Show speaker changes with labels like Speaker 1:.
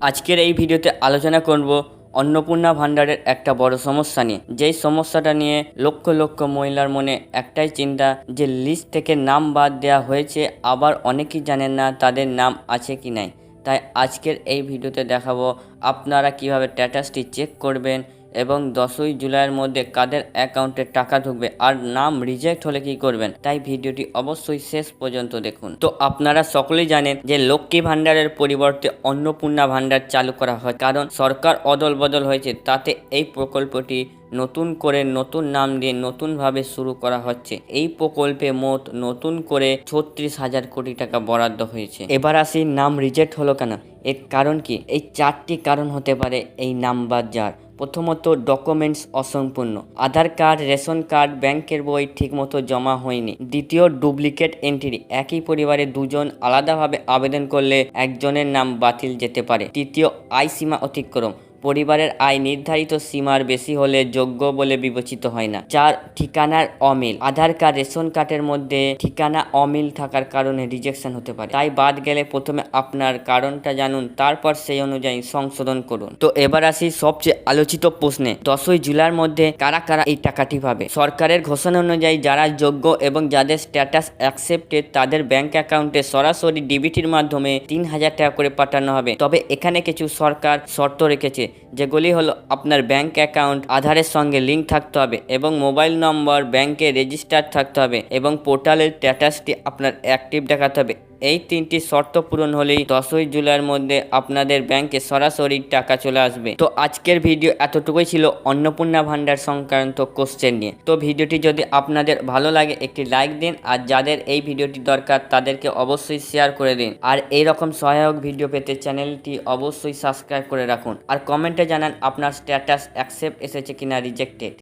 Speaker 1: আজকের এই ভিডিওতে আলোচনা করব অন্নপূর্ণা ভাণ্ডারের একটা বড় সমস্যা নিয়ে। যেই সমস্যাটা নিয়ে লক্ষ লক্ষ মহিলার মনে একটাই চিন্তা যে লিস্ট থেকে নাম বাদ দেওয়া হয়েছে, আবার অনেকেই জানেন না তাদের নাম আছে কি নাই। তাই আজকের এই ভিডিওতে দেখাবো আপনারা কিভাবে স্ট্যাটাসটি চেক করবেন এবং 10ই জুলাইয়ের মধ্যে কাদের অ্যাকাউন্টে টাকা ঢুকবে আর নাম রিজেক্ট হলে কি করবেন। তাই ভিডিওটি অবশ্যই শেষ পর্যন্ত দেখুন। তো আপনারা সকলেই জানেন যে লক্ষ্মী ভাণ্ডারের পরিবর্তে অন্নপূর্ণা ভাণ্ডার চালু করা হয়, কারণ সরকার অদল বদল হয়েছে। তাতে এই প্রকল্পটি নতুন করে নতুন নাম দিয়ে নতুনভাবে শুরু করা হচ্ছে। এই প্রকল্পে মোট নতুন করে 36,000 কোটি টাকা বরাদ্দ হয়েছে। এবার আসি, নাম রিজেক্ট হলো কেন, এর কারণ কি? এই 4টি কারণ হতে পারে এই নাম বাদ যাওয়ার। প্রথমত, ডকুমেন্টস অসম্পূর্ণ, আধার কার্ড, রেশন কার্ড, ব্যাংকের বই ঠিকমতো জমা হয়নি। দ্বিতীয়, ডুপ্লিকেট এন্ট্রি, একই পরিবারে দুজন আলাদাভাবে আবেদন করলে একজনের নাম বাতিল যেতে পারে। তৃতীয়, আয় সীমা অতিক্রম, পরিবারের আয় নির্ধারিত সীমার বেশি হলে যোগ্য বলে বিবেচিত হয় না। 4, ঠিকানার অমিল, আধার কার্ড, রেশন কার্ডের মধ্যে ঠিকানা অমিল থাকার কারণে রিজেকশন হতে পারে। তাই বাদ গেলে প্রথমে আপনার কারণটা জানুন, তারপর সেই অনুযায়ী সংশোধন করুন। তো এবার আসি সবচেয়ে আলোচিত প্রশ্নে, 10ই জুলাইয়ের মধ্যে কারা কারা এই টাকাটি পাবে। সরকারের ঘোষণা অনুযায়ী যারা যোগ্য এবং যাদের স্ট্যাটাস অ্যাকসেপ্টেড তাদের ব্যাংক অ্যাকাউন্টে সরাসরি ডিবিটির মাধ্যমে 3,000 টাকা করে পাঠানো হবে। তবে এখানে কিছু সরকার শর্ত রেখেছে, যেগুলি হলো আপনার ব্যাংক অ্যাকাউন্ট আধারের সঙ্গে লিঙ্ক থাকতে হবে এবং মোবাইল নম্বর ব্যাংকে রেজিস্টার থাকতে হবে এবং পোর্টালের স্ট্যাটাসটি আপনার অ্যাক্টিভ দেখাতে হবে। এই 3টি শর্ত পূরণ হলেই 10ই জুলাইয়ের মধ্যে আপনাদের ব্যাংকে সরাসরি টাকা চলে আসবে। তো আজকের ভিডিও এতটুকুই ছিল অন্নপূর্ণা ভাণ্ডার সংক্রান্ত কোশ্চেন নিয়ে। তো ভিডিওটি যদি আপনাদের ভালো লাগে একটি লাইক দিন, আর যাদের এই ভিডিওটি দরকার তাদেরকে অবশ্যই শেয়ার করে দিন। আর এই রকম সহায়ক ভিডিও পেতে চ্যানেলটি অবশ্যই সাবস্ক্রাইব করে রাখুন। আর কমেন্টে জানান আপনার স্ট্যাটাস অ্যাকসেপ্ট এসেছে কিনা রিজেক্টেড।